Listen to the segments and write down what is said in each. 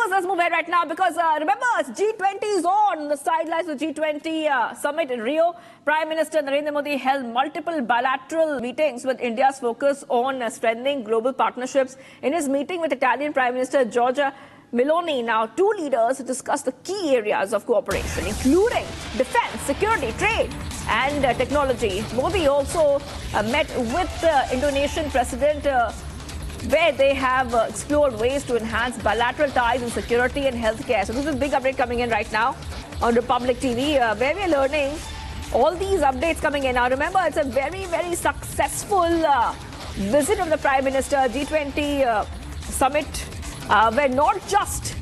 news. Let's move ahead right now because remember, G20 is on the sidelines of G20 Summit in Rio. Prime Minister Narendra Modi held multiple bilateral meetings with India's focus on strengthening global partnerships. In his meeting with Italian Prime Minister Giorgia Meloni, now two leaders discussed the key areas of cooperation, including defense, security, trade, and technology. Modi also met with Indonesian President where they have explored ways to enhance bilateral ties in security and healthcare. So this is a big update coming in right now on Republic TV, where we're learning all these updates coming in. Now remember, it's a very, very successful visit of the Prime Minister, G20 Summit, where not just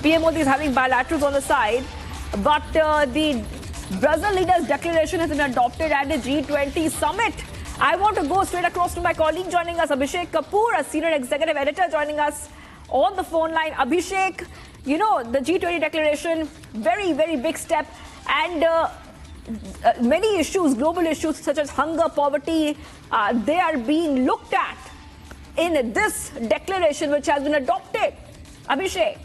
PM Modi is having bilaterals on the side, but the Brazil leaders' declaration has been adopted at the G20 Summit. I want to go straight across to my colleague joining us, Abhishek Kapoor, a senior executive editor joining us on the phone line. Abhishek, you know, the G20 declaration, very, very big step. And many issues, global issues such as hunger, poverty, they are being looked at in this declaration which has been adopted. Abhishek.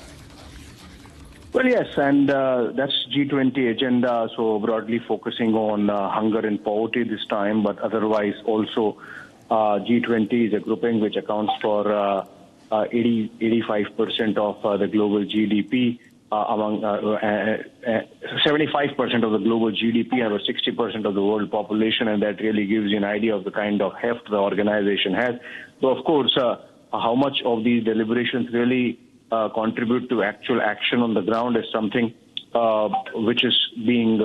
Well, yes, and that's G20 agenda, so broadly focusing on hunger and poverty this time, but otherwise also G20 is a grouping which accounts for 85% of the global GDP, among 75% of the global GDP and about 60% of the world population, and that really gives you an idea of the kind of heft the organization has. So, of course, how much of these deliberations really contribute to actual action on the ground is something which is being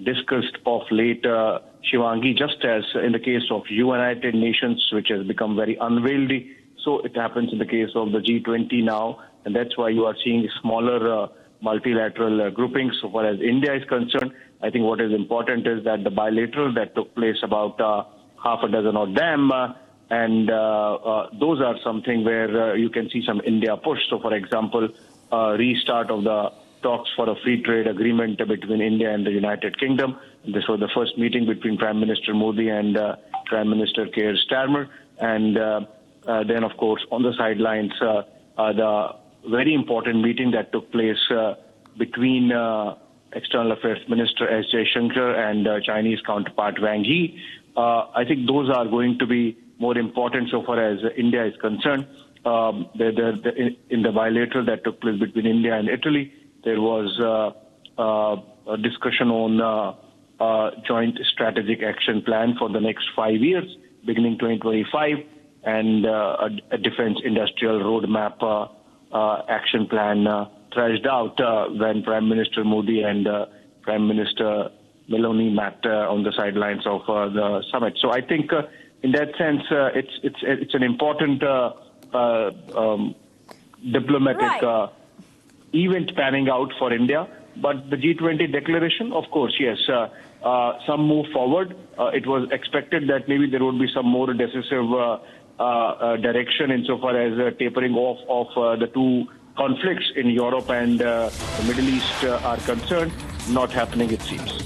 discussed of late, Shivangi, just as in the case of United Nations, which has become very unwieldy. So it happens in the case of the G20 now, and that's why you are seeing smaller multilateral groupings. So far as India is concerned, I think what is important is that the bilateral that took place about half a dozen of them, and those are something where you can see some India push. So, for example, restart of the talks for a free trade agreement between India and the United Kingdom. This was the first meeting between Prime Minister Modi and Prime Minister Keir Starmer. And then, of course, on the sidelines, the very important meeting that took place between External Affairs Minister S. Jaishankar and Chinese counterpart Wang Yi. I think those are going to be more important so far as India is concerned. In the bilateral that took place between India and Italy, there was a discussion on joint strategic action plan for the next 5 years, beginning 2025, and a defense industrial roadmap action plan thrashed out when Prime Minister Modi and Prime Minister Meloni met on the sidelines of the summit. So I think in that sense, it's an important diplomatic event panning out for India. But the G20 declaration, of course, yes, some move forward. It was expected that maybe there would be some more decisive direction insofar as tapering off of the two conflicts in Europe and the Middle East are concerned. Not happening, it seems.